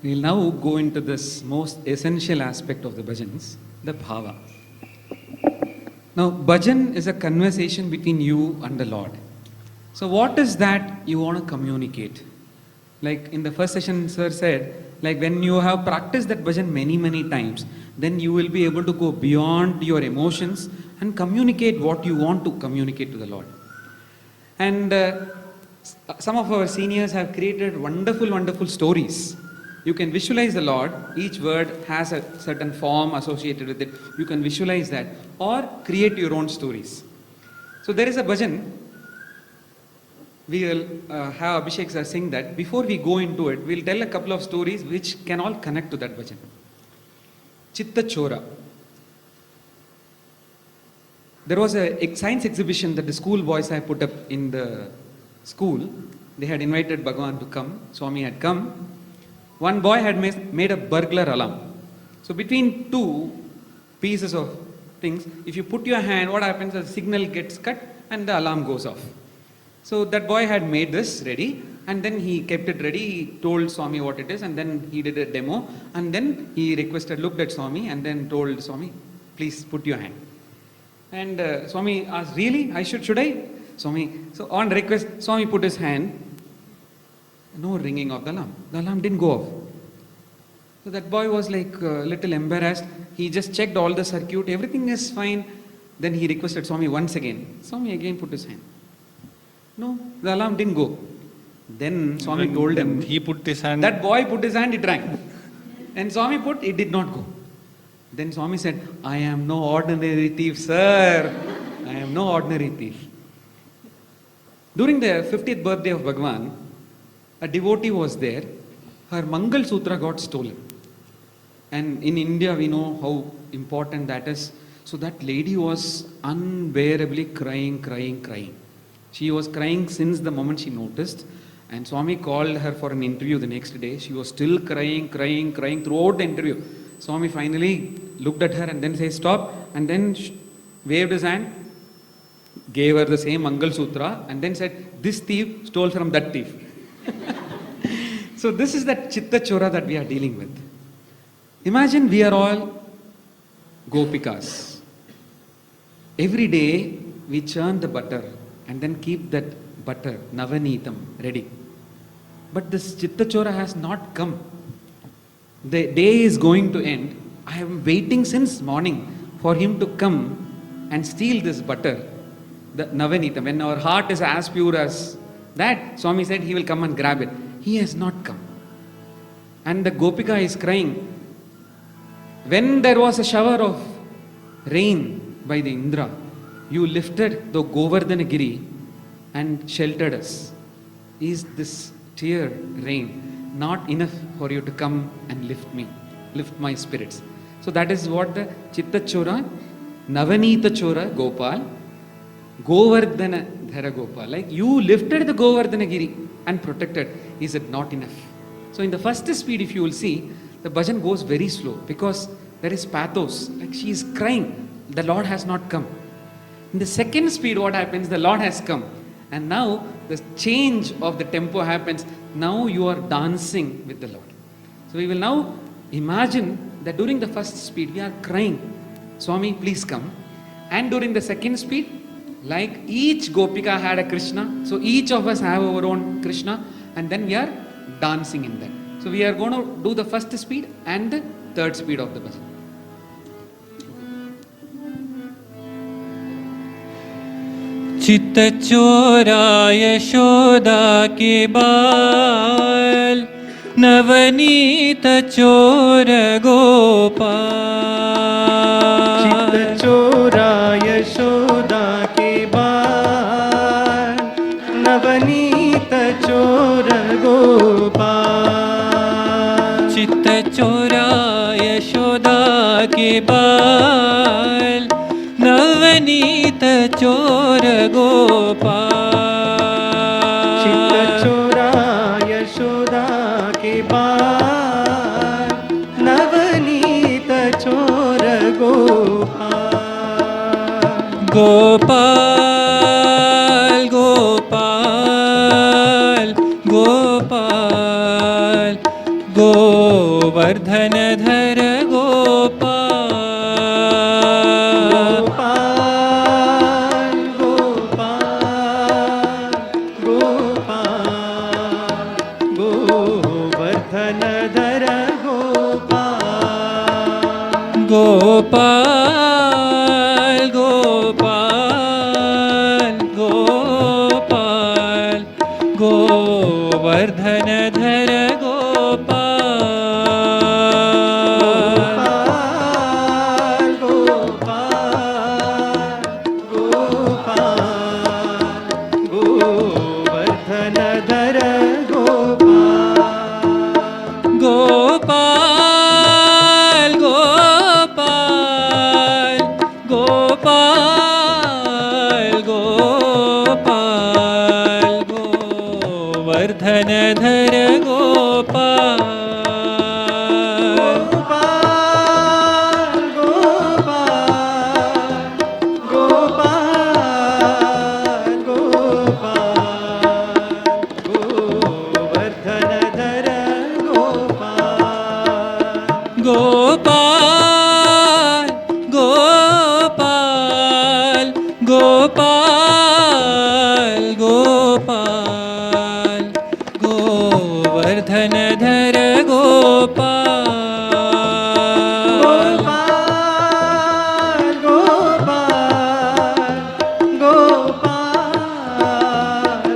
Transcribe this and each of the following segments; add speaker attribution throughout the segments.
Speaker 1: We'll now go into this most essential aspect of the bhajans, the bhava. Now, bhajan is a conversation between you and the Lord. So what is that you want to communicate? Like in the first session, sir said, like when you have practiced that bhajan many, many times, then you will be able to go beyond your emotions and communicate what you want to communicate to the Lord. And some of our seniors have created wonderful, wonderful stories. You can visualize the Lord. Each word has a certain form associated with it. You can visualize that or create your own stories. So there is a bhajan. We will have Abhishek sir sing that. Before we go into it, we'll tell a couple of stories which can all connect to that bhajan. Chitta Chora. There was a science exhibition that the school boys had put up in the school. They had invited Bhagavan to come. Swami had come. One boy had made a burglar alarm. So between two pieces of things, if you put your hand, what happens? The signal gets cut and the alarm goes off. So that boy had made this ready and then he kept it ready. He told Swami what it is and then he did a demo and then he requested, looked at Swami and then told Swami, please put your hand. And Swami asked, really? Should I? Swami, so on request, Swami put his hand. No ringing of the alarm. The alarm didn't go off. So that boy was like a little embarrassed. He just checked all the circuit. Everything is fine. Then he requested Swami once again. Swami again put his hand. No, the alarm didn't go. Then Swami told him.
Speaker 2: He put his hand.
Speaker 1: That boy put his hand, it rang. And Swami put, it did not go. Then Swami said, I am no ordinary thief, sir. I am no ordinary thief. During the 50th birthday of Bhagavan, a devotee was there. Her Mangal Sutra got stolen. And in India, we know how important that is. So that lady was unbearably crying. She was crying since the moment she noticed. And Swami called her for an interview the next day. She was still crying throughout the interview. Swami finally looked at her and then said, stop. And then waved his hand, gave her the same Mangal Sutra, and then said, this thief stole from that thief. So this is that Chitta Chora that we are dealing with. Imagine we are all Gopikas. Every day we churn the butter and then keep that butter, Navanitam, ready. But this Chitta Chora has not come. The day is going to end. I am waiting since morning for him to come and steal this butter, the Navanitam. When our heart is as pure as that, Swami said he will come and grab it. He has not come. And the Gopika is crying. When there was a shower of rain by the Indra, you lifted the Govardhanagiri and sheltered us. Is this tear rain not enough for you to come and lift my spirits? So that is what the Chitta Chora, Navanita Chora Gopal, Govardhana Dhara Gopal. Like you lifted the Govardhanagiri and protected. Is it not enough? So in the first speed, if you will see, the bhajan goes very slow because there is pathos. Like she is crying, the Lord has not come. In the second speed, what happens? The Lord has come. And now the change of the tempo happens. Now you are dancing with the Lord. So we will now imagine that during the first speed, we are crying, Swami, please come. And during the second speed, like each Gopika had a Krishna, so each of us have our own Krishna, and then we are dancing in that. So we are going to do the first speed and the third speed of the bhajan.
Speaker 3: चित्त चोरा यशोदा के बाल नवनीत चोर गोपाल
Speaker 4: चित्त चोरा यशोदा के बाल नवनीत चोर गोपाल
Speaker 3: चित्त चोरा यशोदा के बाल नवनीत चोर गोपाल
Speaker 4: चित्त चोरा यशोदा के बाल नवनीत चोर गोपाल
Speaker 3: गोपाल गोपाल गोपाल गोवर्धनधर गोपाल
Speaker 4: गोपाल गोपाल गोवर्धनधर गोपाल
Speaker 3: गोपाल गोपाल गोपाल गोवर्धनधर
Speaker 4: गोपाल गोपाल गोवर्धनधर गोपाल
Speaker 3: गोपाल गोपाल गोपाल गोपाल गोवर्धनधर गोपाल
Speaker 4: गोपाल
Speaker 3: गोपाल गोपाल गोपाल गोवर्धनधर गोपाल
Speaker 4: गोपाल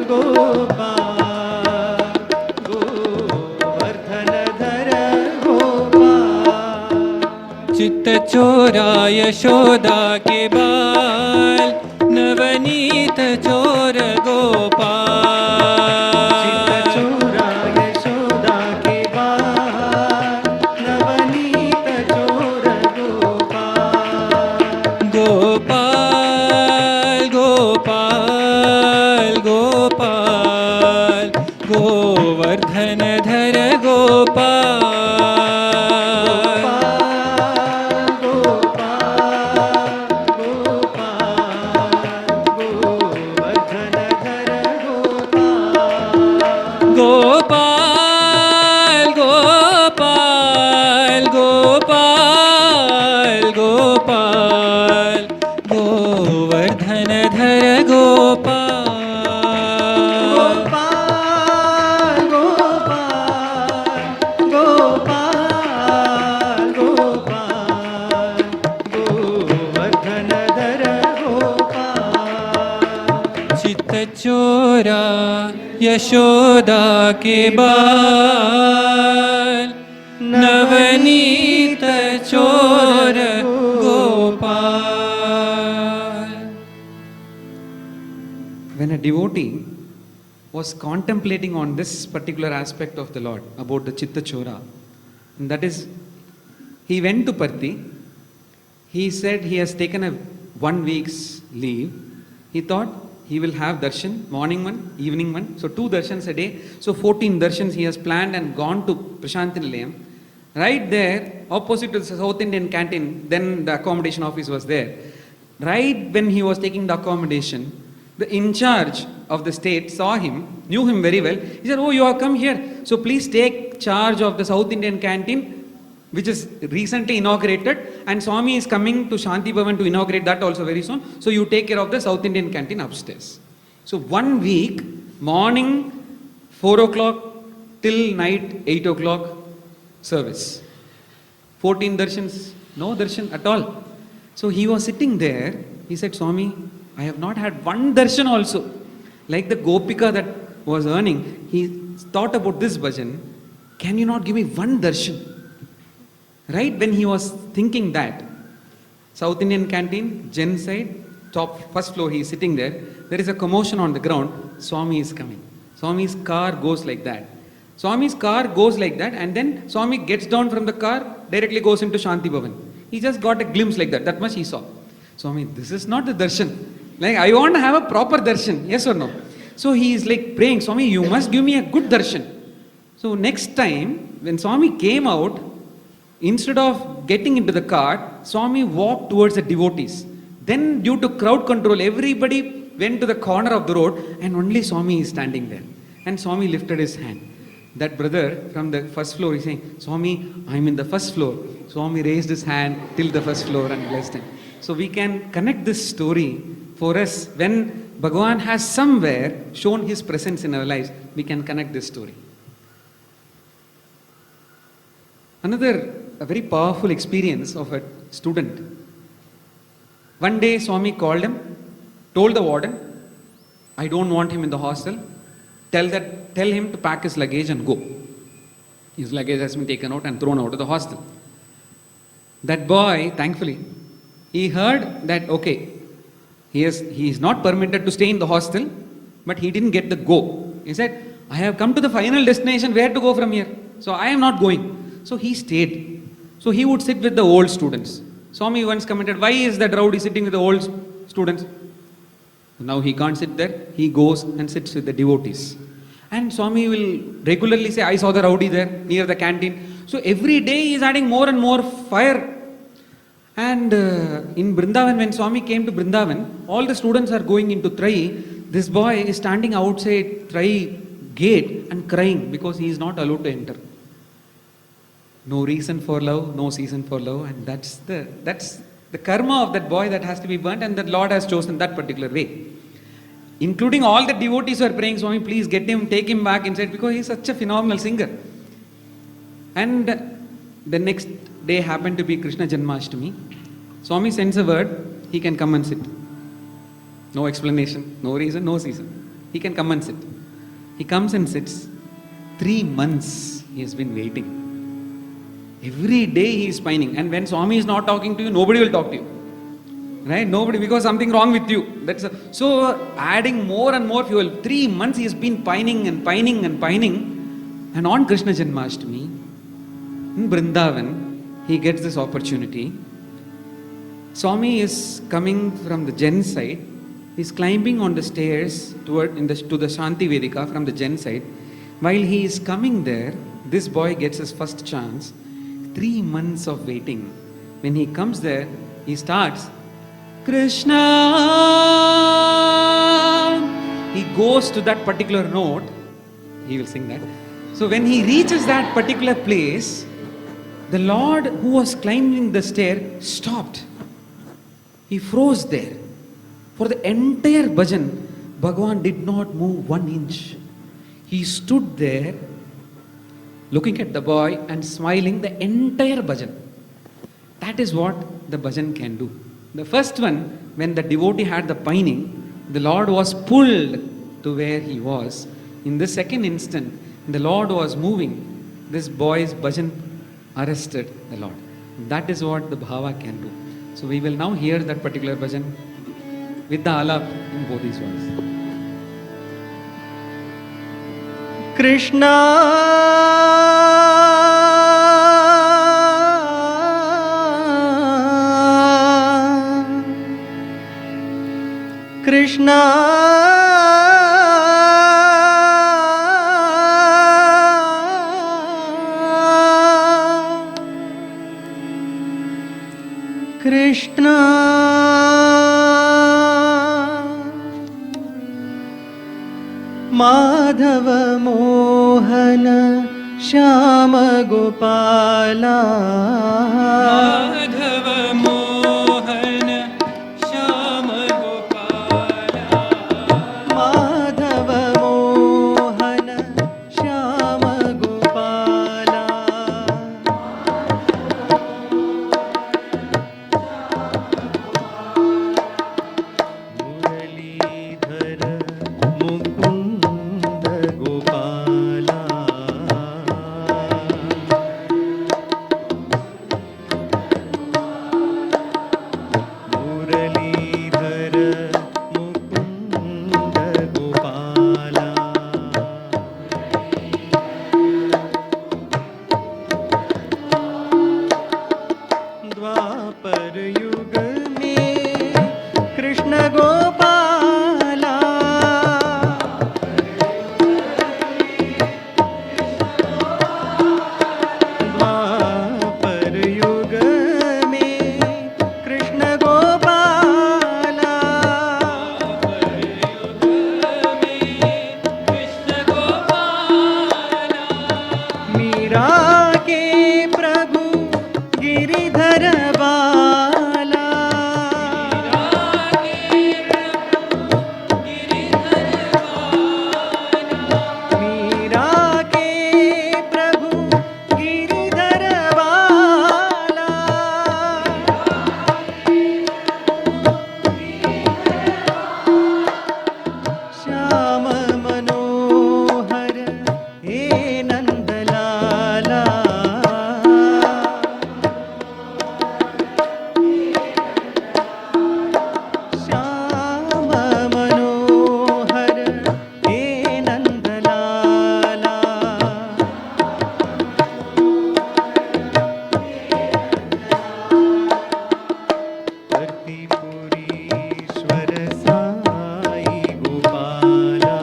Speaker 4: गोपाल गोवर्धनधर गोपाल
Speaker 3: चित्तचोरा यशोदा के बाल नवनीत चोर गोपाल
Speaker 4: चित्तचोरा यशोदा के बाल नवनीत चोर गोपाल
Speaker 3: गोपाल गोपाल गोपाल गोवर्धनधर गोपाल गोपाल गोपाल गोपाल गोपाल गोवर्धनधर गोपाल
Speaker 4: गोपाल गोपाल गोवर्धनधर गोपाल
Speaker 3: चित्तचोरा यशोदा के बाल नवनीत चोर Gopal.
Speaker 1: When a devotee was contemplating on this particular aspect of the Lord, about the Chitta Chora, and that is, he went to Parthi, he said he has taken a 1 week's leave, he thought he will have darshan, morning one, evening one, so 2 darshans a day, so 14 darshans he has planned and gone to Prashanti Nilayam. Right there, opposite to the South Indian canteen, then the accommodation office was there. Right when he was taking the accommodation, the in charge of the state saw him, knew him very well. He said, "Oh, you have come here, so please take charge of the South Indian canteen, which is recently inaugurated, and Swami is coming to Shanti Bhavan to inaugurate that also very soon. So you take care of the South Indian canteen upstairs." So 1 week, morning 4 o'clock till night 8 o'clock, service. 14 darshans, no darshan at all. So he was sitting there, he said, "Swami, I have not had 1 darshan also." Like the Gopika that was earning, he thought about this bhajan, "Can you not give me 1 darshan?" Right when he was thinking that, South Indian canteen, Gen side, top, first floor, he is sitting there. There is a commotion on the ground. Swami is coming. Swami's car goes like that. Swami's car goes like that, and then Swami gets down from the car, directly goes into Shanti Bhavan. He just got a glimpse like that. That much he saw. Swami, this is not the darshan. Like, I want to have a proper darshan. Yes or no? So he is like praying, "Swami, you must give me a good darshan." So next time, when Swami came out, instead of getting into the car, Swami walked towards the devotees. Then due to crowd control, everybody went to the corner of the road, and only Swami is standing there. And Swami lifted his hand. That brother from the first floor is saying, Swami, I'm in the first floor. Swami raised his hand till the first floor and blessed him. So we can connect this story for us. When Bhagavan has somewhere shown his presence in our lives, we can connect this story. Another a very powerful experience of a student. One day Swami called him, told the warden, I don't want him in the hostel. Tell him to pack his luggage and go. His luggage has been taken out and thrown out of the hostel. That boy, thankfully, he heard that okay, he is not permitted to stay in the hostel, but he didn't get the go. He said, I have come to the final destination, where to go from here? So I am not going. So he stayed. So he would sit with the old students. Swami once commented, why is that rowdy sitting with the old students? Now he can't sit there. He goes and sits with the devotees. And Swami will regularly say, I saw the rowdy there near the canteen. So every day he is adding more and more fire. And in Vrindavan, when Swami came to Vrindavan, all the students are going into Trai. This boy is standing outside Trai gate and crying because he is not allowed to enter. No reason for love, no season for love. And that's the karma of that boy that has to be burnt, and that Lord has chosen that particular way. Including all the devotees who are praying, Swami, please get him, take him back inside, because he is such a phenomenal singer. And the next day happened to be Krishna Janmashtami. Swami sends a word, he can come and sit. No explanation, no reason, no season. He can come and sit. He comes and sits. 3 months he has been waiting. Every day he is pining. And when Swami is not talking to you, nobody will talk to you. Right? Nobody, because something wrong with you. So adding more and more fuel. 3 months he has been pining and pining and pining. And on Krishna Janmashtami, in Vrindavan, he gets this opportunity. Swami is coming from the Jain side. He is climbing on the stairs to the Shanti Vedika from the Jain side. While he is coming there, this boy gets his first chance. 3 months of waiting. When he comes there, he starts Krishna. He goes to that particular note. He will sing that. So when he reaches that particular place, the Lord who was climbing the stair stopped. He froze there. For the entire bhajan, Bhagavan did not move 1 inch. He stood there looking at the boy and smiling the entire bhajan. That is what the bhajan can do. The first one, when the devotee had the pining, the Lord was pulled to where he was. In the second instant, the Lord was moving. This boy's bhajan arrested the Lord. That is what the bhava can do. So we will now hear that particular bhajan with the alap in both these voices.
Speaker 4: Krishna Krishna Madhav Mohan Shyam Gopala
Speaker 3: Madhav Mohan Shyam Gopala
Speaker 4: Madhav Mohan Shyam Gopala Muralidhar Mukund Gopala Giridhar बाला मीरा के प्रभु गिरिधर बाला श्याम मनोहर हे नंदलाला श्याम मनोहर हे Nandlala कर्तिपुरीश्वर Sai Gopala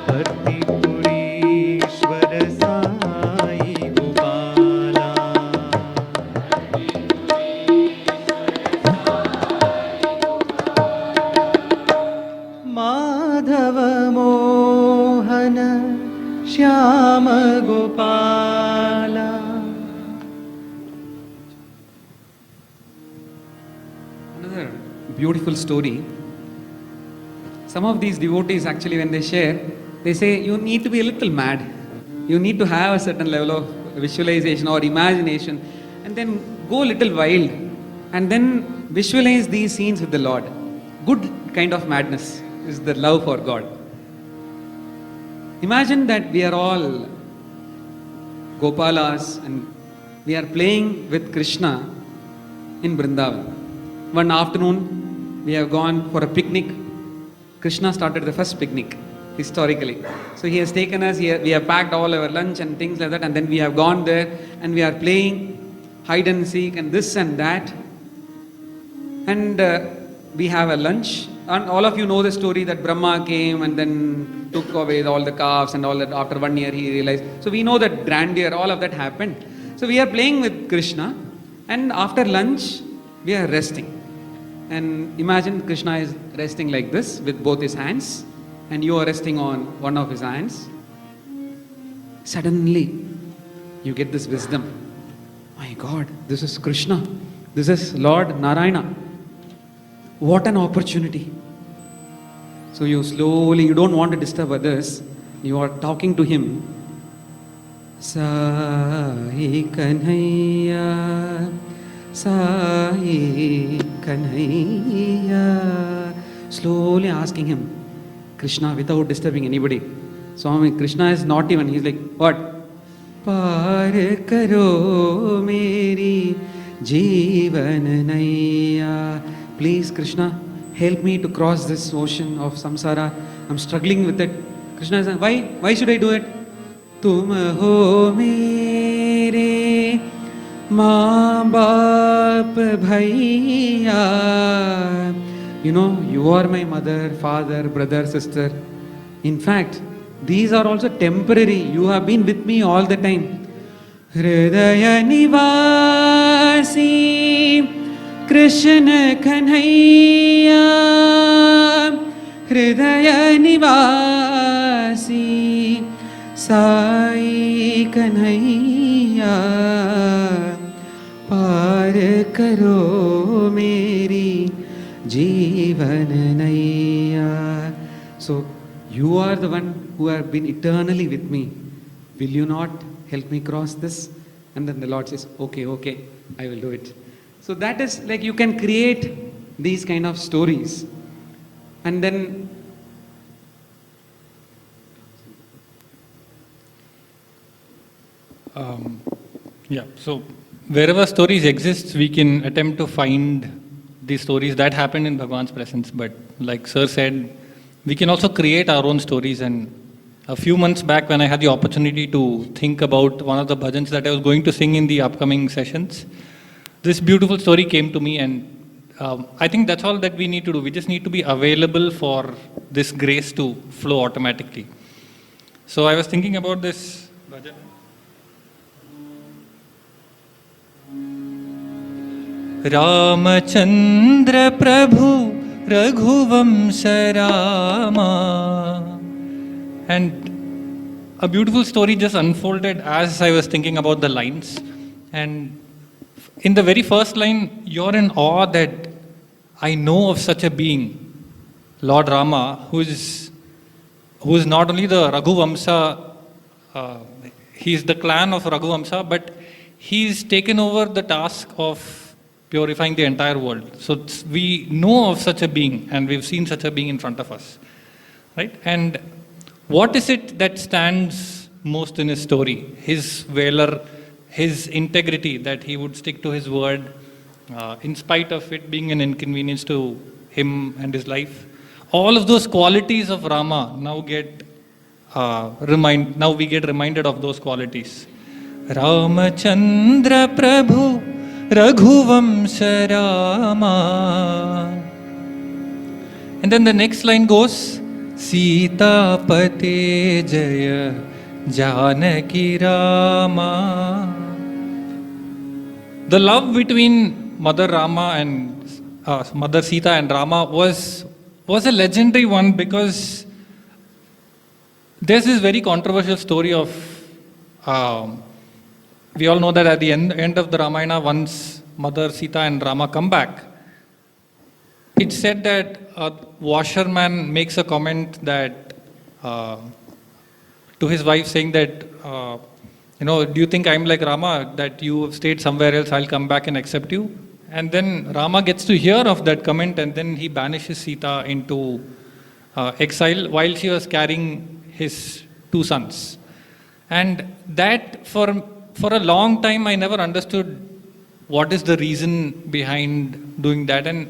Speaker 4: कर्तिपुरीश्वर Sai Gopala Madhav Mohan Shyam Gopala
Speaker 1: Another beautiful story. Some of these devotees actually, when they share, they say you need to be a little mad. You need to have a certain level of visualization or imagination, and then go a little wild, and then visualize these scenes with the Lord. Good kind of madness is the love for God. Imagine that we are all Gopalas and we are playing with Krishna in Vrindavan. One afternoon, we have gone for a picnic. Krishna started the first picnic historically. So he has taken us, we have packed all our lunch and things like that, and then we have gone there and we are playing hide and seek and this and that. And we have a lunch. And all of you know the story that Brahma came and then took away all the calves and all that. After 1 year he realized. So we know that grandeur, all of that happened. So we are playing with Krishna, and after lunch we are resting. And imagine Krishna is resting like this with both his hands, and you are resting on one of his hands. Suddenly you get this wisdom. My God, this is Krishna. This is Lord Narayana. What an opportunity. So you slowly, you don't want to disturb others. You are talking to him. Sai Kanhaiya, Sai Kanhaiya. Slowly asking him, Krishna, without disturbing anybody. Swami, Krishna is not even, he's like, what? Par karo meri jeevan naiya. Please, Krishna, help me to cross this ocean of samsara. I'm struggling with it. Krishna is saying, why? Why should I do it? Tum ho mere maa baap bhaiya. You know, you are my mother, father, brother, sister. In fact, these are also temporary. You have been with me all the time. Hridaya nivasi Krishna Kanhaiya, Hridaya nivasi Sai Kanhaiya, Par karo meri jeevan naiya. So you are the one who have been eternally with me. Will you not help me cross this? And then the Lord says, okay, I will do it. So that is like you can create these kind of stories. And then
Speaker 3: so wherever stories exist, we can attempt to find these stories that happened in Bhagwan's presence. But like Sir said, we can also create our own stories. And a few months back, when I had the opportunity to think about one of the bhajans that I was going to sing in the upcoming sessions, this beautiful story came to me, and I think that's all that we need to do. We just need to be available for this grace to flow automatically. So I was thinking about this bhajan. Ramachandra Prabhu Raghuvamsa Rama And a beautiful story just unfolded as I was thinking about the lines. And in the very first line, you're in awe that I know of such a being, Lord Rama, who is not only the Raghuvamsa, he's the clan of Raghuvamsa, but he's taken over the task of purifying the entire world. So we know of such a being, and we've seen such a being in front of us, right? And what is it that stands most in his story? His valor, his integrity, that he would stick to his word, in spite of it being an inconvenience to him and his life. All of those qualities of Rama now get now we get reminded of those qualities. Ramachandra Prabhu Raghuvamsa Rama. And then the next line goes, Sita Pate Jaya Janaki Rama. The love between Mother Rama and Mother Sita and Rama was a legendary one, because there's this very controversial story of, we all know that at the end of the Ramayana, once Mother Sita and Rama come back, it's said that a washerman makes a comment that to his wife, saying that, do you think I'm like Rama, that you have stayed somewhere else, I'll come back and accept you? And then Rama gets to hear of that comment, and then he banishes Sita into exile while she was carrying his 2 sons. And that, for a long time, I never understood what is the reason behind doing that. And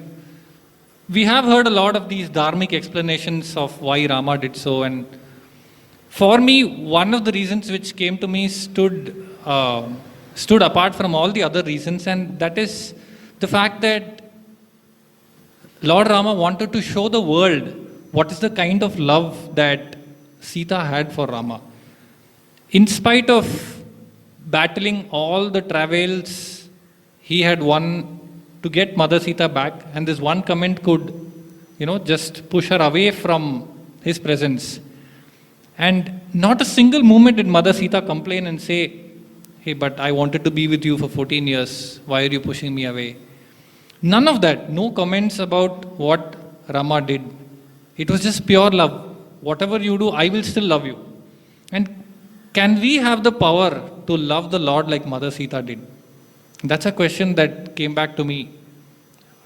Speaker 3: we have heard a lot of these dharmic explanations of why Rama did so. And for me, one of the reasons which came to me stood apart from all the other reasons, and that is the fact that Lord Rama wanted to show the world what is the kind of love that Sita had for Rama. In spite of battling all the travails he had won to get Mother Sita back, and this one comment could, just push her away from his presence. And not a single moment did Mother Sita complain and say, hey, but I wanted to be with you for 14 years. Why are you pushing me away? None of that. No comments about what Rama did. It was just pure love. Whatever you do, I will still love you. And can we have the power to love the Lord like Mother Sita did? That's a question that came back to me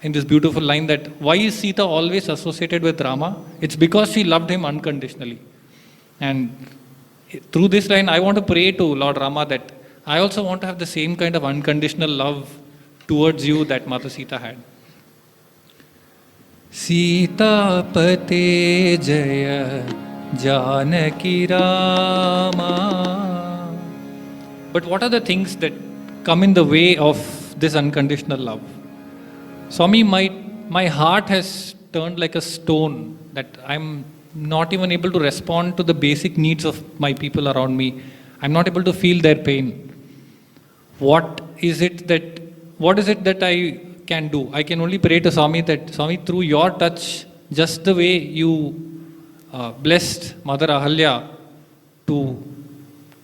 Speaker 3: in this beautiful line, that why is Sita always associated with Rama? It's because she loved him unconditionally. And through this line, I want to pray to Lord Rama that I also want to have the same kind of unconditional love towards you that Mother Sita had. Sita Pate Jaya Janaki Rama. But what are the things that come in the way of this unconditional love? Swami, my heart has turned like a stone, that I'm not even able to respond to the basic needs of my people around me. I'm not able to feel their pain. What is it that I can do? I can only pray to Swami that, Swami, through your touch, just the way you blessed Mother Ahalya to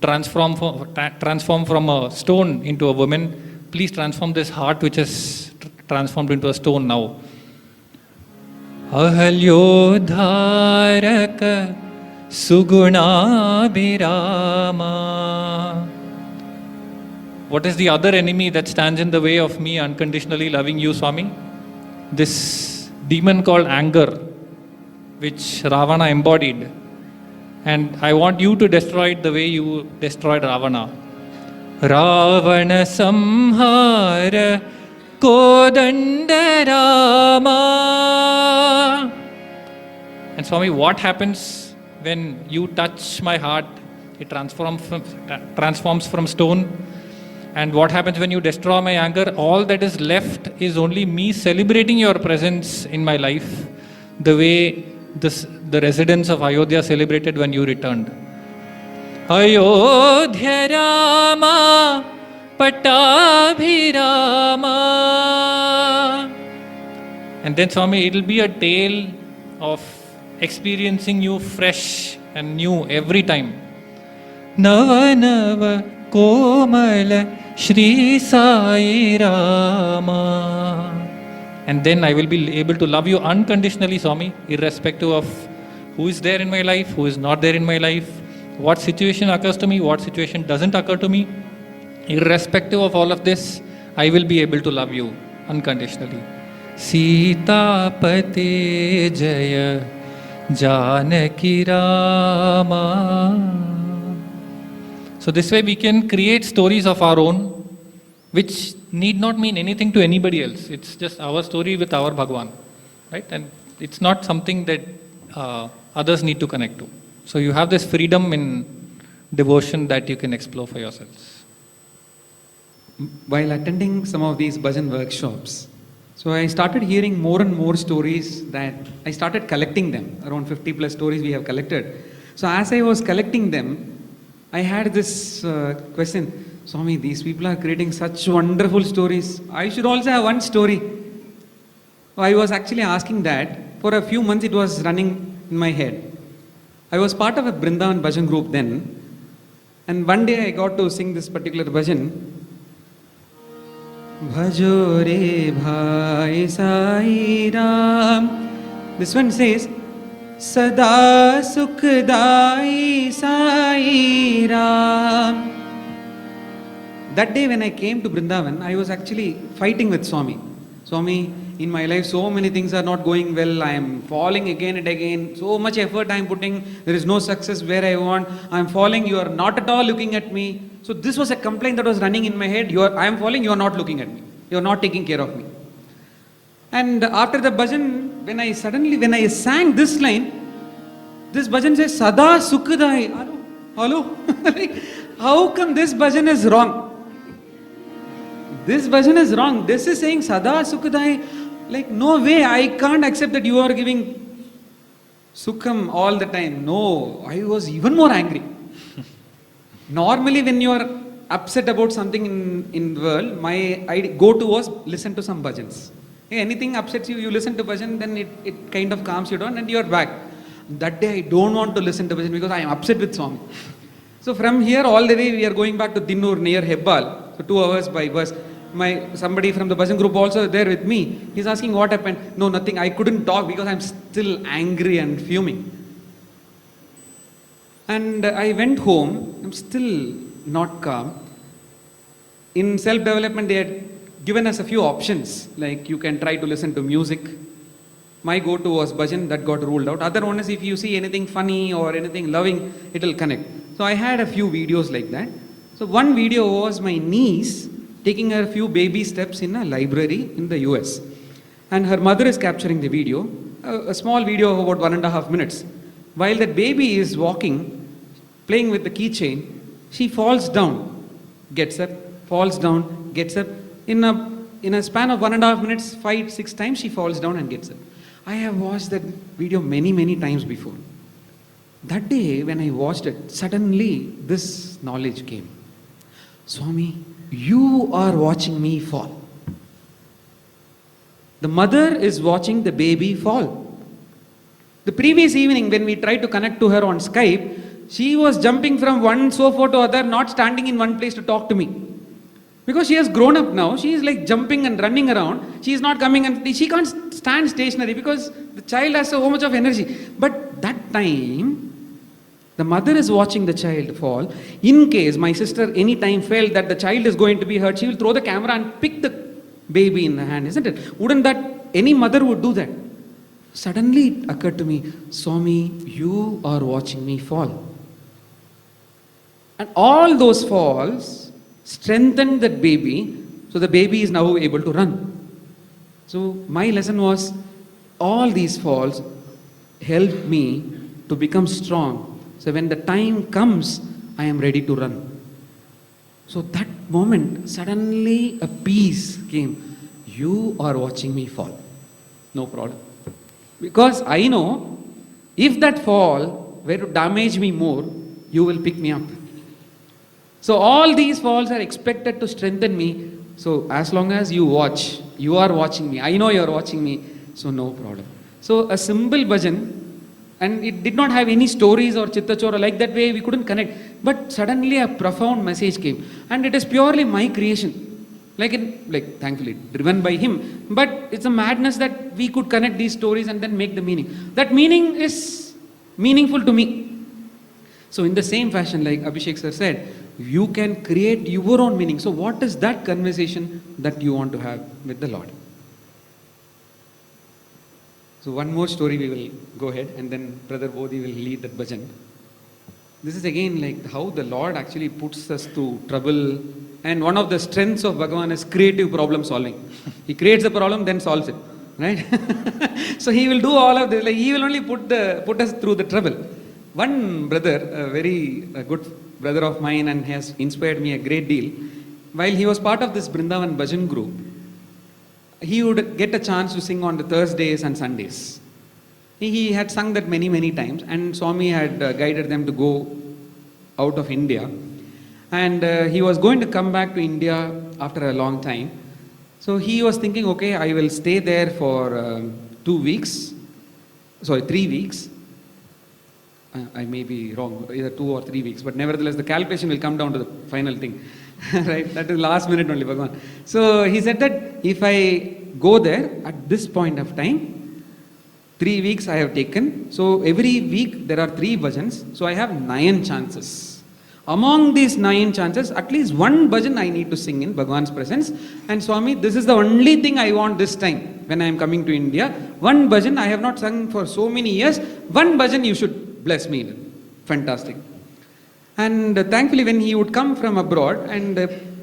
Speaker 3: transform from a stone into a woman, please transform this heart which is transformed into a stone now. Ahalyodharaka Sugunabhirama. What is the other enemy that stands in the way of me unconditionally loving you, Swami? This demon called anger, which Ravana embodied. And I want you to destroy it the way you destroyed Ravana. Ravana Samhara Kodanda Rama. And Swami, what happens when you touch my heart? It transforms from stone. And what happens when you destroy my anger? All that is left is only me celebrating your presence in my life, the way the residents of Ayodhya celebrated when you returned. Ayodhya Rama Pattabhirama. And then, Swami, it will be a tale of experiencing you fresh and new every time.
Speaker 4: Nava Nava Komala Shri Sai Rama.
Speaker 3: And then I will be able to love you unconditionally, Swami, irrespective of who is there in my life, who is not there in my life, what situation occurs to me, what situation doesn't occur to me. Irrespective of all of this, I will be able to love you unconditionally.
Speaker 4: Sita Pate Jaya Janaki Rama.
Speaker 3: So this way we can create stories of our own, which need not mean anything to anybody else. It's just our story with our Bhagwan, right? And it's not something that others need to connect to. So you have this freedom in devotion that you can explore for yourselves.
Speaker 1: While attending some of these bhajan workshops, so I started hearing more and more stories that I started collecting them. Around 50 plus stories we have collected. So as I was collecting them, I had this question, Swami, these people are creating such wonderful stories. I should also have one story. I was actually asking that. For a few months it was running in my head. I was part of a Brindavan bhajan group then. And one day I got to sing this particular bhajan. Bhajo re bhai sai ram. This one says, Sada sukhdai sai ram. That day when I came to Brindavan, I was actually fighting with Swami. Swami, in my life so many things are not going well. I am falling again and again. So much effort I am putting. There is no success where I want. I am falling. You are not at all looking at me. So this was a complaint that was running in my head. I am falling. You are not looking at me. You are not taking care of me. And after the bhajan, when I sang this line, this bhajan says, Sada Sukhdai. Hello? Like, how come this bhajan is wrong? This bhajan is wrong. This is saying Sada Sukhdai. Like, no way, I can't accept that you are giving Sukham all the time. No, I was even more angry. Normally, when you are upset about something in the world, my go-to was listen to some bhajans. Hey, anything upsets you, you listen to bhajan, then it kind of calms you down and you are back. That day, I don't want to listen to bhajan because I am upset with Swami. So from here all the way, we are going back to Dinnur near Hebbal. So 2 hours by bus. Somebody from the bhajan group also there with me. He's asking what happened. No, nothing. I couldn't talk because I'm still angry and fuming. And I went home. I'm still not calm. In self-development, they had given us a few options. Like you can try to listen to music. My go-to was bhajan, that got ruled out. Other one is if you see anything funny or anything loving, it will connect. So I had a few videos like that. So one video was my niece taking a few baby steps in a library in the US. And her mother is capturing the video, a small video of about 1.5 minutes. While that baby is walking, playing with the keychain, she falls down, gets up, falls down, gets up. In a span of 1.5 minutes, 5-6 times she falls down and gets up. I have watched that video many times before. That day when I watched it, suddenly this knowledge came. Swami, you are watching me fall. The mother is watching the baby fall. The previous evening when we tried to connect to her on Skype, she was jumping from one sofa to other, not standing in one place to talk to me. Because she has grown up now, she is like jumping and running around. She is not coming and she can't stand stationary because the child has so much of energy. But that time, the mother is watching the child fall. In case my sister any time felt that the child is going to be hurt, she will throw the camera and pick the baby in the hand, isn't it? Wouldn't that, any mother would do that. Suddenly it occurred to me, Swami, you are watching me fall. And all those falls strengthened that baby, so the baby is now able to run. So my lesson was, all these falls helped me to become strong. So when the time comes, I am ready to run. So that moment, suddenly a peace came. You are watching me fall. No problem. Because I know, if that fall were to damage me more, you will pick me up. So all these falls are expected to strengthen me. So as long as you watch, you are watching me. I know you are watching me. So no problem. So a simple bhajan, And it did not have any stories or chittachora, like that way we couldn't connect. But suddenly a profound message came. And it is purely my creation. Like thankfully driven by him. But it's a madness that we could connect these stories and then make the meaning. That meaning is meaningful to me. So in the same fashion, like Abhishek sir said, you can create your own meaning. So what is that conversation that you want to have with the Lord? So one more story we will go ahead, and then Brother Bodhi will lead that bhajan. This is again like how the Lord actually puts us through trouble. And one of the strengths of Bhagavan is creative problem solving. He creates the problem, then solves it. Right? So he will do all of this. Like he will only put us through the trouble. One brother, a good brother of mine, and has inspired me a great deal. While he was part of this Vrindavan Bhajan group, he would get a chance to sing on the Thursdays and Sundays. He had sung that many, many times, and Swami had guided them to go out of India. And he was going to come back to India after a long time. So he was thinking, okay, I will stay there for 3 weeks. I may be wrong, either 2 or 3 weeks, but nevertheless the calculation will come down to the final thing. Right? That is last minute only, Bhagavan. So he said that if I go there at this point of time, 3 weeks I have taken. So every week there are 3 bhajans. So I have 9 chances. Among these 9 chances, at least one bhajan I need to sing in Bhagavan's presence. And Swami, this is the only thing I want this time when I am coming to India. One bhajan, I have not sung for so many years. One bhajan you should bless me with. Fantastic. And thankfully when he would come from abroad, and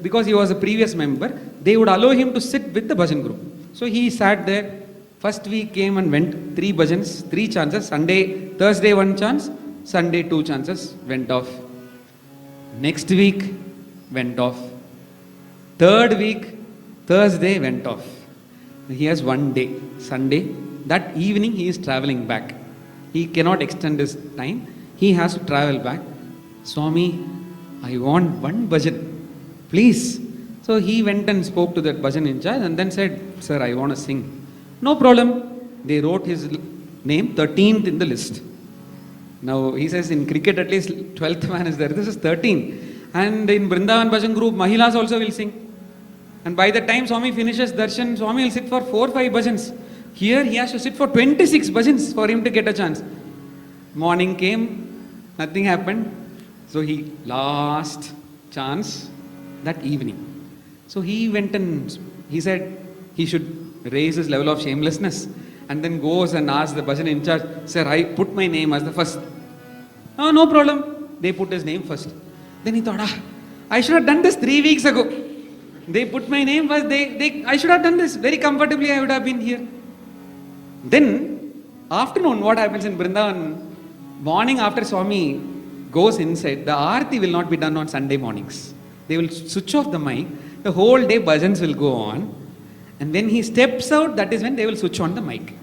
Speaker 1: because he was a previous member, they would allow him to sit with the bhajan group. So he sat there. First week came and went, 3 bhajans, 3 chances. Thursday 1 chance, Sunday 2 chances, went off. Next week, went off. Third week, Thursday, went off. He has 1 day, Sunday. That evening, he is traveling back. He cannot extend his time. He has to travel back. Swami, I want 1 bhajan. Please. So he went and spoke to that bhajan in charge and then said, sir, I want to sing. No problem. They wrote his name 13th in the list. Now he says in cricket at least 12th man is there. This is 13. And in Vrindavan Bhajan group, Mahilas also will sing. And by the time Swami finishes darshan, Swami will sit for 4-5 bhajans. Here he has to sit for 26 bhajans for him to get a chance. Morning came, nothing happened. So he last chance that evening. So he went and he said he should raise his level of shamelessness. And then goes and asks the bhajan in charge, sir, I put my name as the first. Oh, no problem. They put his name first. Then he thought, I should have done this 3 weeks ago. They put my name first. I should have done this. Very comfortably I would have been here. Then, afternoon, what happens in Vrindavan? Morning after Swami goes inside, the Aarti will not be done on Sunday mornings. They will switch off the mic. The whole day bhajans will go on. And when he steps out, that is when they will switch on the mic.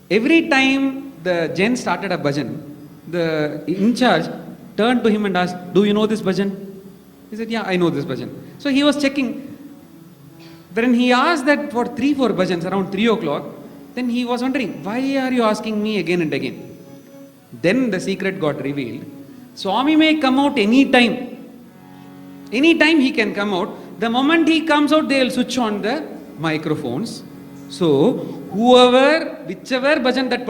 Speaker 1: Every time the Jain started a bhajan, the in charge turned to him and asked, do you know this bhajan? He said, yeah, I know this bhajan. So he was checking. When he asked that for 3-4 bhajans around 3 o'clock, then he was wondering, why are you asking me again and again? Then the secret got revealed. Swami may come out any time. Any time he can come out. The moment he comes out, they will switch on the microphones. So, whichever bhajan that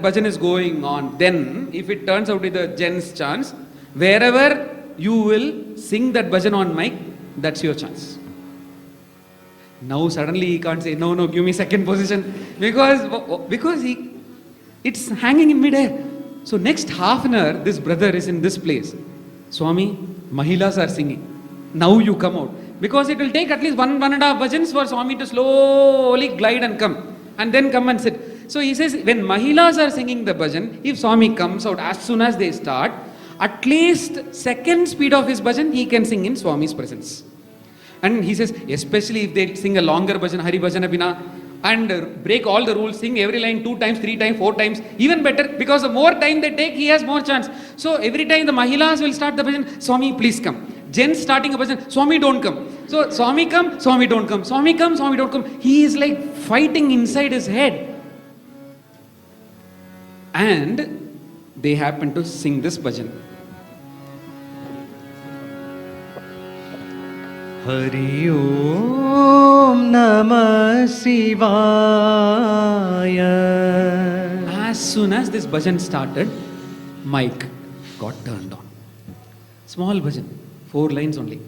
Speaker 1: bhajan is going on, then if it turns out with the Jen's chance, wherever you will sing that bhajan on mic, that's your chance. Now suddenly he can't say, no, give me second position, because it's hanging in midair. So next half an hour, this brother is in this place. Swami, Mahilas are singing. Now you come out. Because it will take at least 1.5 bhajans for Swami to slowly glide and come. And then come and sit. So he says, when Mahilas are singing the bhajan, if Swami comes out as soon as they start, at least second speed of his bhajan, he can sing in Swami's presence. And he says, especially if they sing a longer bhajan, Hari Bhajana Bina, and break all the rules, sing every line 2 times, 3 times, 4 times, even better, because the more time they take, he has more chance. So every time the Mahilas will start the bhajan, Swami, please come. Gents starting a bhajan, Swami, don't come. So Swami come, Swami don't come. Swami come, Swami don't come. He is like fighting inside his head. And they happened to sing this bhajan.
Speaker 4: Hari Om Namah Shivaya.
Speaker 1: As soon as this bhajan started, mic got turned on. Small bhajan, 4 lines only.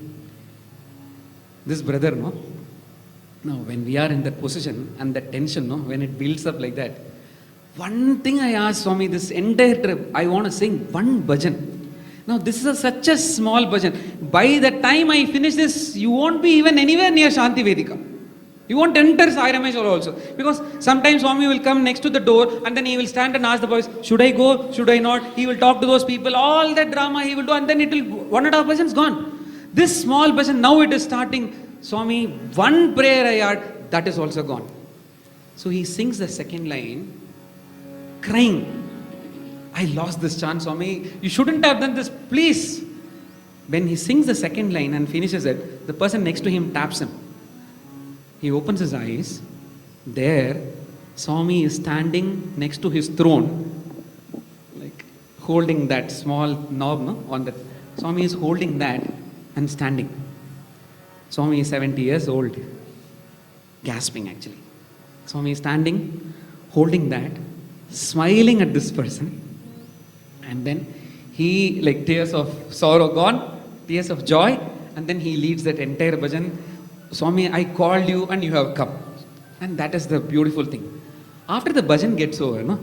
Speaker 1: This brother, no? Now, when we are in that position and that tension, no, when it builds up like that, one thing I asked Swami, this entire trip, I want to sing one bhajan. Now, this is such a small bhajan. By the time I finish this, you won't be even anywhere near Shanti Vedika. You won't enter Sai Rameshwar also. Because sometimes Swami will come next to the door and then he will stand and ask the boys, should I go? Should I not? He will talk to those people. All that drama he will do, and then it will, 1.5 bhajan's gone. This small bhajan, now it is starting. Swami, one prayer I had, that is also gone. So he sings the second line, crying. I lost this chance, Swami. You shouldn't have done this, please. When he sings the second line and finishes it, the person next to him taps him. He opens his eyes. There, Swami is standing next to his throne, like holding that small knob, no, on that. Swami is holding that and standing. Swami is 70 years old, gasping actually. Swami is standing, holding that, smiling at this person, and then he, like tears of sorrow gone, tears of joy, and then he leads that entire bhajan. Swami, I called you and you have come. And that is the beautiful thing. After the bhajan gets over, no?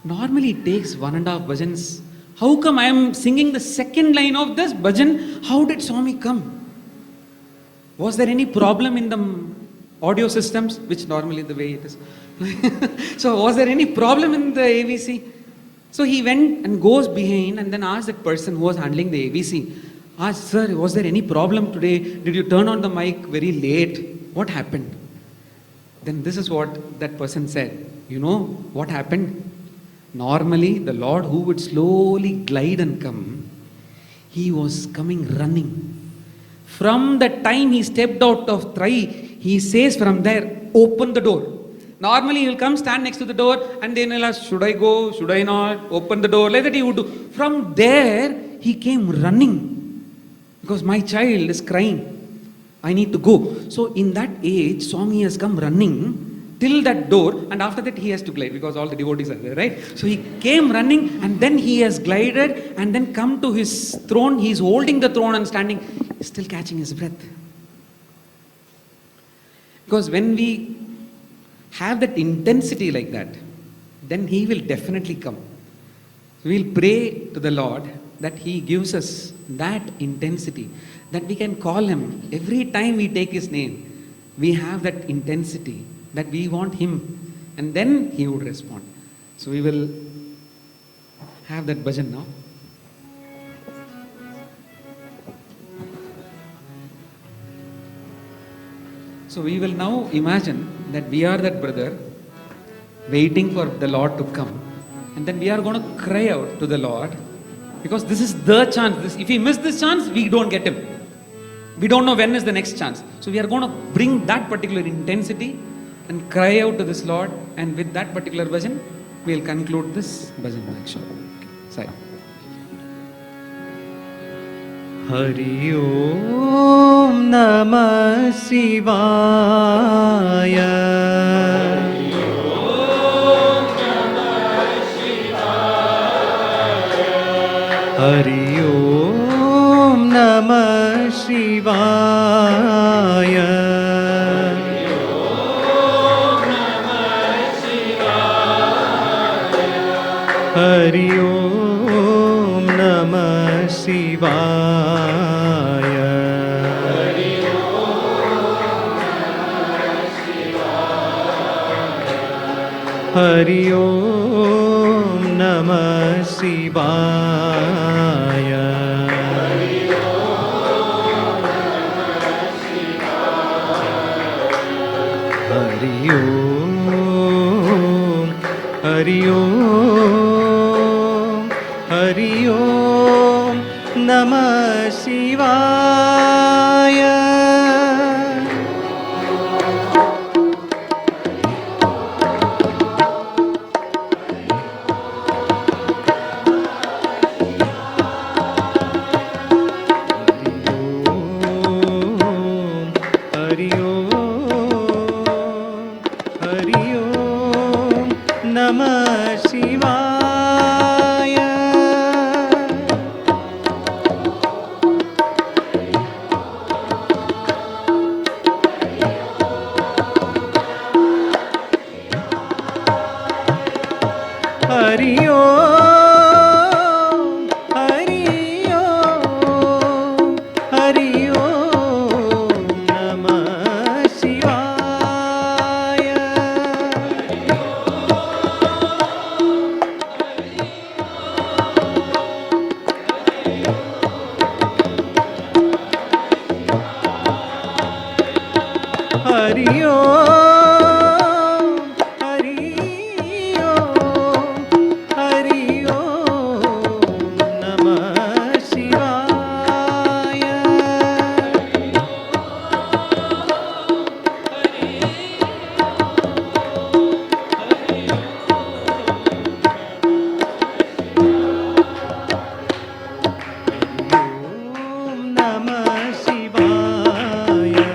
Speaker 1: Normally it takes 1.5 bhajans. How come I am singing the second line of this bhajan? How did Swami come? Was there any problem in the audio systems, which normally the way it is? So was there any problem in the AVC? So he went and goes behind and then asked that person who was handling the AVC, asked, sir, was there any problem today? Did you turn on the mic very late? What happened? Then this is what that person said. You know what happened? Normally the Lord who would slowly glide and come, he was coming running. From the time he stepped out of Trai, he says from there, open the door. Normally he will come, stand next to the door, and then he'll ask, should I go, should I not, open the door, like that he would do. From there, he came running. Because my child is crying. I need to go. So in that age, Swami has come running till that door, and after that he has to glide because all the devotees are there, right? So he came running and then he has glided and then come to his throne. He is holding the throne and standing, still catching his breath. Because when we have that intensity like that, then he will definitely come. We will pray to the Lord that he gives us that intensity, that we can call him every time we take his name. We have that intensity that we want him, and then he would respond. So we will have that bhajan now. So we will now imagine that we are that brother waiting for the Lord to come, and then we are going to cry out to the Lord, because this is the chance. If we miss this chance, we don't get him. We don't know when is the next chance. So we are going to bring that particular intensity and cry out to this Lord, and with that particular bhajan, we will conclude this bhajan lecture. Sai.
Speaker 4: Hari Om Namah Shivaya. Hari Om Namah Shivaya. Hari Om Namah Shivaya. Hari Om Namah Shivaya. Hari Om, Hari Om, Hari Om Namah Shivaya. Hari Om, Hari Om, Hari Om Namah Shivaya. Hari Om, Hari Om, Hari Om Namah Shivaya. Om Namah Shivaya.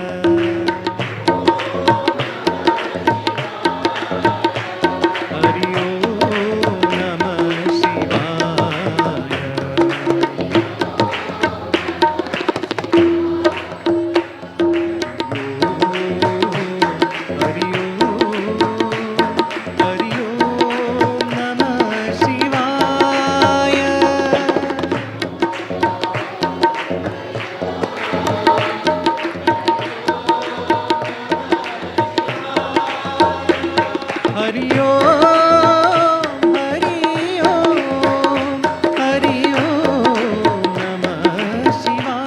Speaker 4: Hari Om Namah Shivaya. Hari Om, Hari Om Namah Shivaya. Hari Om, Hari Om, Hari Om Namah Shivaya.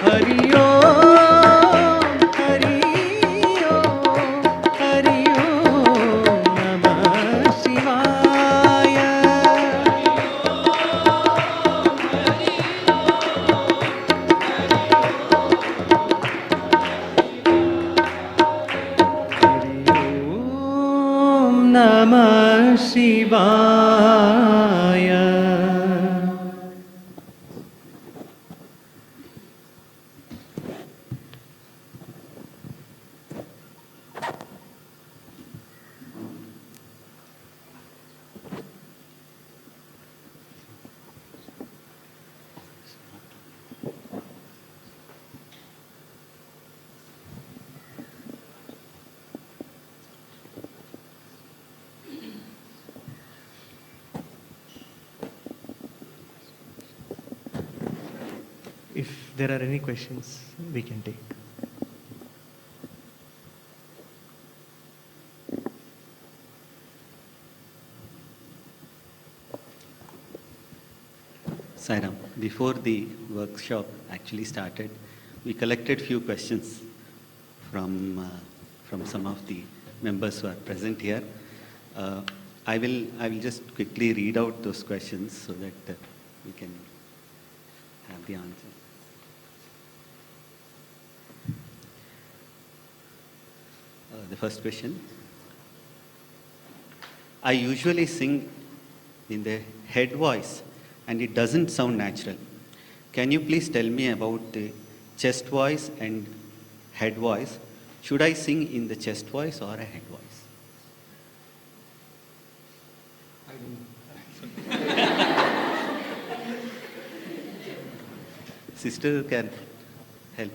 Speaker 4: Hari Om, Hari Om, Hari Om Namah Shivaya. Om Namah Shivaya. If there are any questions, we can take.
Speaker 2: Sairam, before the workshop actually started, we collected few questions from some of the members who are present here. I will just quickly read out those questions so that we can have the answer. The first question. I usually sing in the head voice and it doesn't sound natural. Can you please tell me about the chest voice and head voice? Should I sing in the chest voice or a head voice? Sister can help.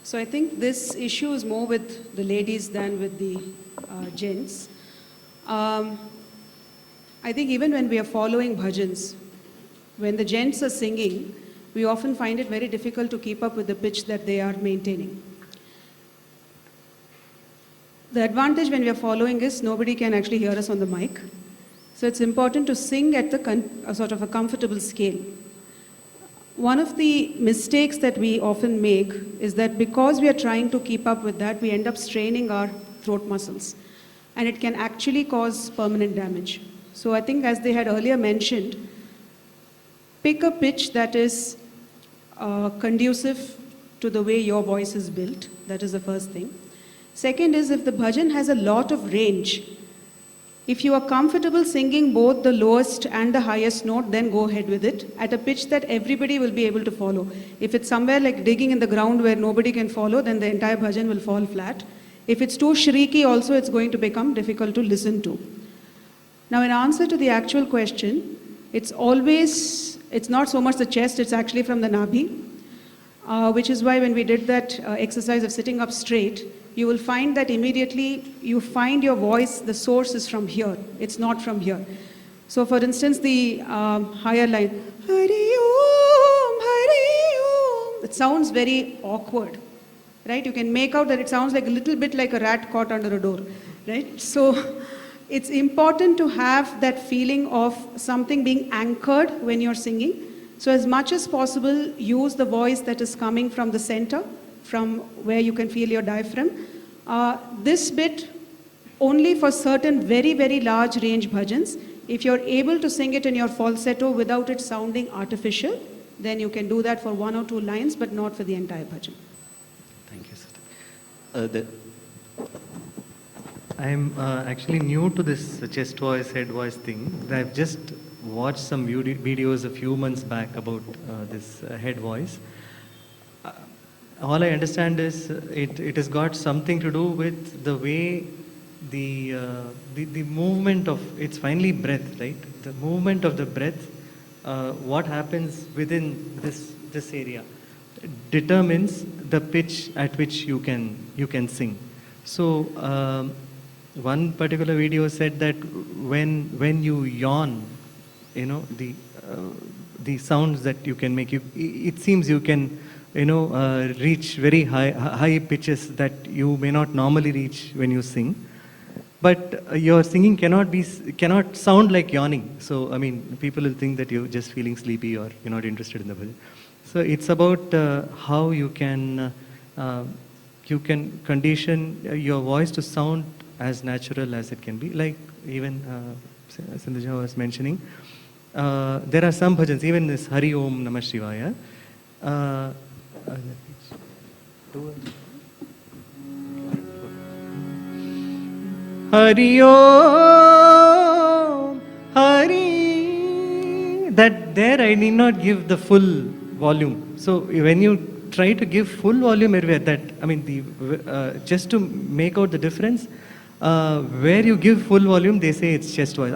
Speaker 5: So I think this issue is more with the ladies than with the gents. I think even when we are following bhajans, when the gents are singing, we often find it very difficult to keep up with the pitch that they are maintaining. The advantage when we are following is nobody can actually hear us on the mic. So it's important to sing at a sort of a comfortable scale. One of the mistakes that we often make is that because we are trying to keep up with that, we end up straining our throat muscles. And it can actually cause permanent damage. So I think as they had earlier mentioned, pick a pitch that is conducive to the way your voice is built. That is the first thing. Second is if the bhajan has a lot of range, If you are comfortable singing both the lowest and the highest note, then go ahead with it at a pitch that everybody will be able to follow. If it's somewhere like digging in the ground where nobody can follow, then the entire bhajan will fall flat. If it's too shrieky also, it's going to become difficult to listen to. Now, in answer to the actual question, it's not so much the chest, it's actually from the nabhi, which is why when we did that exercise of sitting up straight, you will find that immediately you find your voice, the source is from here, it's not from here. So for instance, the higher line, Hari Om, Hari Om, it sounds very awkward, right? You can make out that it sounds like a little bit like a rat caught under a door, right? So it's important to have that feeling of something being anchored when you're singing. So as much as possible, use the voice that is coming from the center, from where you can feel your diaphragm. This bit, only for certain very, very large range bhajans, if you're able to sing it in your falsetto without it sounding artificial, then you can do that for 1 or 2 lines, but not for the entire bhajan.
Speaker 2: Thank you, sir.
Speaker 4: I'm actually new to this chest voice, head voice thing. I've just watched some videos a few months back about this head voice. All I understand is it has got something to do with the way the movement of, it's finally breath, right? The movement of the breath, what happens within this area determines the pitch at which you can sing. So one particular video said that when you yawn, you know, the sounds that you can make, it seems you can, you know, reach very high pitches that you may not normally reach when you sing. But your singing cannot sound like yawning. So I mean, people will think that you're just feeling sleepy or you're not interested in the bhajan. So it's about how you can condition your voice to sound as natural as it can be. Like even Sindhuja was mentioning, there are some bhajans, even this Hari Om Namah Shivaya. Hari Om, Hari. That there I need not give the full volume. So when you try to give full volume everywhere, that I mean, just to make out the difference, where you give full volume, they say it's chest voice.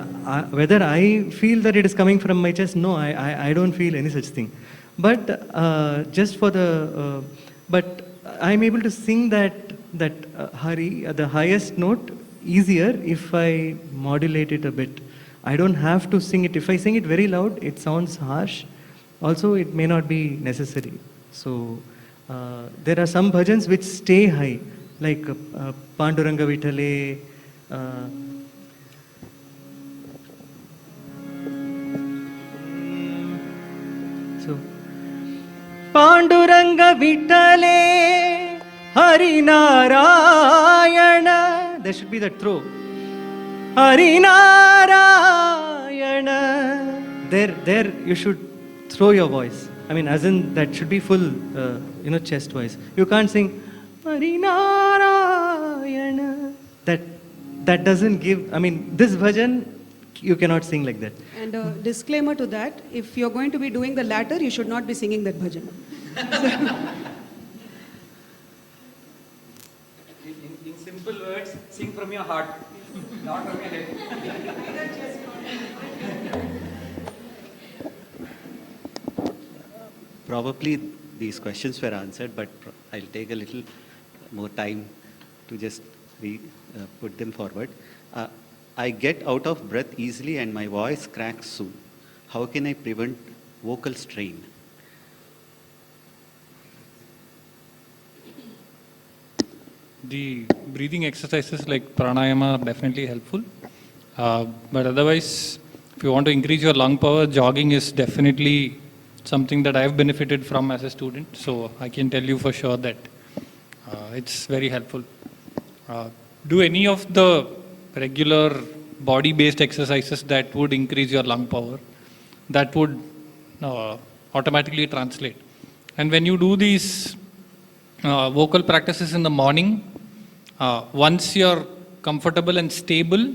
Speaker 4: Whether I feel that it is coming from my chest, no, I don't feel any such thing. But just for the, but I'm able to sing that Hari, the highest note, easier if I modulate it a bit. I don't have to sing it. If I sing it very loud, it sounds harsh. Also, it may not be necessary. So there are some bhajans which stay high, like Panduranga Vitale. So Panduranga Vitale Hari Narayana. There should be that throw. Hari Narayana. There you should throw your voice. I mean, as in that should be full, chest voice. You can't sing Hari Narayana. That doesn't give. I mean, this bhajan you cannot sing like that.
Speaker 5: And a disclaimer to that: if you're going to be doing the latter, you should not be singing that bhajan.
Speaker 1: In simple words, sing from your heart, not from your head.
Speaker 2: Probably these questions were answered, but I'll take a little more time to just put them forward. I get out of breath easily and my voice cracks soon. How can I prevent vocal strain?
Speaker 3: The breathing exercises like pranayama are definitely helpful. But otherwise, if you want to increase your lung power, jogging is definitely something that I've benefited from as a student. So I can tell you for sure that it's very helpful. Do any of the regular body-based exercises that would increase your lung power. That would automatically translate. And when you do these vocal practices in the morning, once you're comfortable and stable,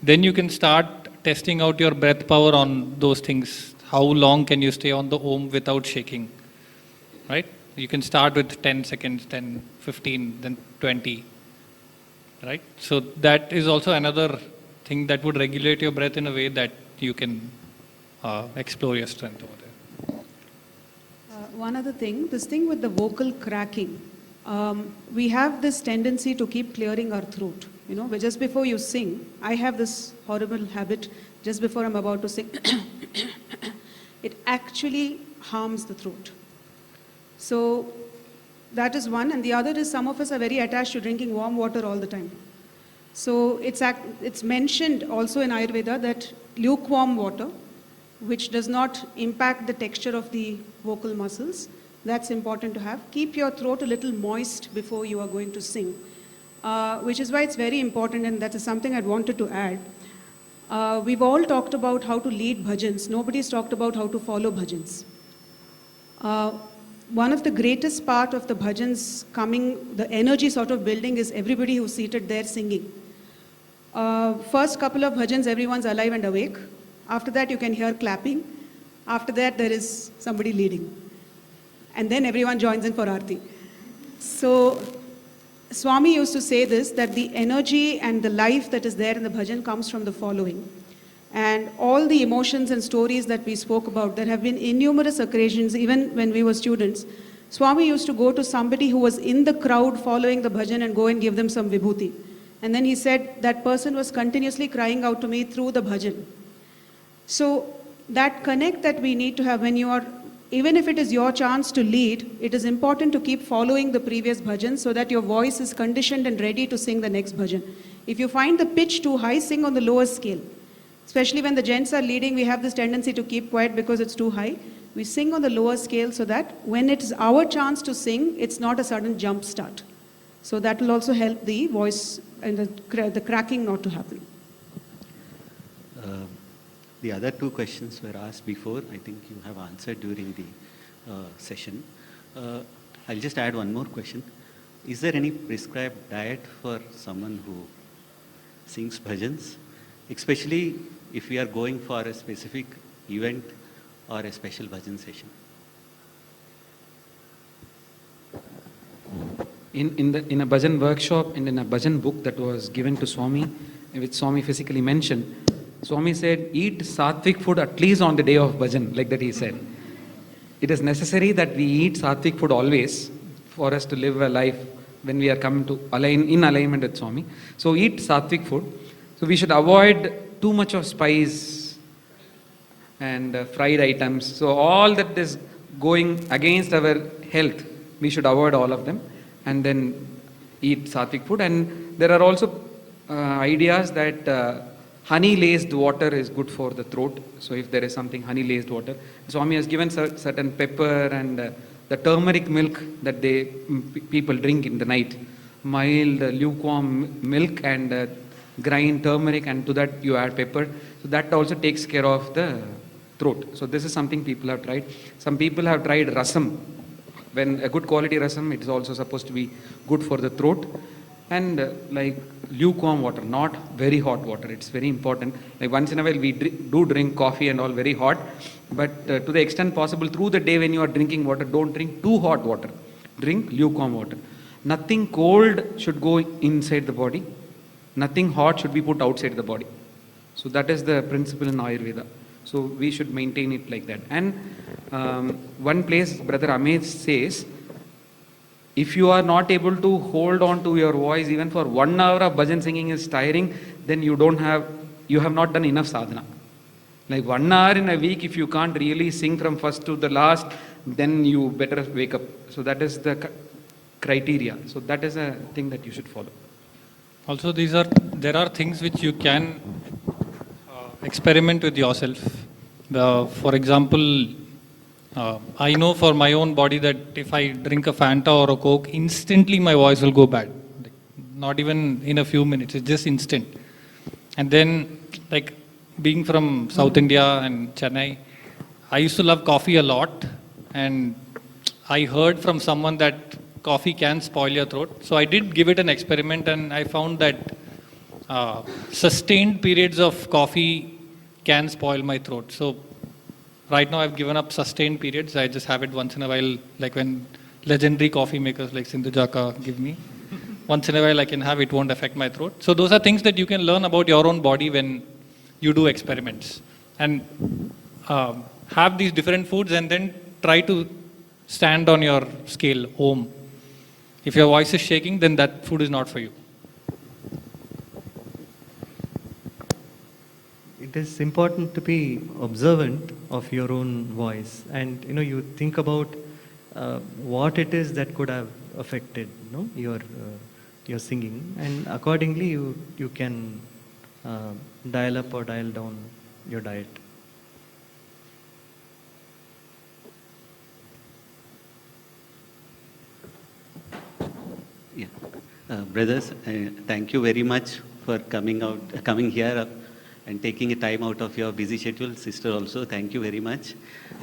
Speaker 3: then you can start testing out your breath power on those things. How long can you stay on the Om without shaking, right? You can start with 10 seconds, then 15, then 20, right? So that is also another thing that would regulate your breath in a way that you can explore your strength over there.
Speaker 5: One other thing, this thing with the vocal cracking, we have this tendency to keep clearing our throat. You know, just before you sing, I have this horrible habit, just before I'm about to sing, it actually harms the throat. So that is one, and the other is some of us are very attached to drinking warm water all the time. So it's mentioned also in Ayurveda that lukewarm water, which does not impact the texture of the vocal muscles, that's important to have. Keep your throat a little moist before you are going to sing, which is why it's very important, and that is something I'd wanted to add. We've all talked about how to lead bhajans. Nobody's talked about how to follow bhajans. One of the greatest part of the bhajans coming, the energy sort of building, is everybody who's seated there singing. First couple of bhajans, everyone's alive and awake. After that, you can hear clapping. After that, there is somebody leading. And then everyone joins in for Aarti. So, Swami used to say this, that the energy and the life that is there in the bhajan comes from the following. And all the emotions and stories that we spoke about, there have been innumerous occasions, even when we were students. Swami used to go to somebody who was in the crowd following the bhajan and go and give them some vibhuti. And then he said, that person was continuously crying out to me through the bhajan. So that connect that we need to have when you are, even if it is your chance to lead, it is important to keep following the previous bhajan so that your voice is conditioned and ready to sing the next bhajan. If you find the pitch too high, sing on the lower scale. Especially when the gents are leading, we have this tendency to keep quiet because it's too high. We sing on the lower scale so that when it is our chance to sing, it's not a sudden jump start. So that will also help the voice and the cracking not to happen.
Speaker 2: The other two questions were asked before. I think you have answered during the session. I'll just add one more question. Is there any prescribed diet for someone who sings bhajans, especially if we are going for a specific event or a special bhajan session?
Speaker 1: In a bhajan workshop and in a bhajan book that was given to Swami, which Swami physically mentioned, Swami said, eat sattvic food at least on the day of bhajan, like that he said. It is necessary that we eat sattvic food always for us to live a life when we are coming to in alignment with Swami. So eat sattvic food. So we should avoid too much of spice and fried items. So all that is going against our health, we should avoid all of them and then eat sattvic food. And there are also ideas that honey laced water is good for the throat. So if there is something honey laced water, Swami has given certain pepper and the turmeric milk that people drink in the night, mild lukewarm milk and grind turmeric, and to that you add pepper. So that also takes care of the throat. So this is something people have tried. Some people have tried rasam. When a good quality rasam, it is also supposed to be good for the throat. And like lukewarm water, not very hot water. It's very important. Like once in a while we do drink coffee and all very hot, but to the extent possible through the day when you are drinking water, don't drink too hot water. Drink lukewarm water. Nothing cold should go inside the body. Nothing hot should be put outside the body. So that is the principle in Ayurveda. So we should maintain it like that. And one place Brother Amit says, if you are not able to hold on to your voice even for 1 hour of bhajan singing is tiring, then you have not done enough sadhana. Like 1 hour in a week, if you can't really sing from first to the last, then you better wake up. So that is the criteria. So that is a thing that you should follow.
Speaker 3: Also, there are things which you can experiment with yourself. For example, I know for my own body that if I drink a Fanta or a Coke, instantly my voice will go bad. Like, not even in a few minutes, it's just instant. And then, like being from South India and Chennai, I used to love coffee a lot. And I heard from someone that coffee can spoil your throat. So I did give it an experiment and I found that sustained periods of coffee can spoil my throat. So right now I've given up sustained periods. I just have it once in a while, like when legendary coffee makers like Sindhu Jaka give me. Once in a while I can have, it won't affect my throat. So those are things that you can learn about your own body when you do experiments. And have these different foods and then try to stand on your scale, home. If your voice is shaking, then that food is not for you.
Speaker 4: It is important to be observant of your own voice, and you think about what it is that could have affected your singing, and accordingly you can dial up or dial down your diet.
Speaker 2: Yeah. Brothers, thank you very much for coming here and taking a time out of your busy schedule. Sister also, thank you very much.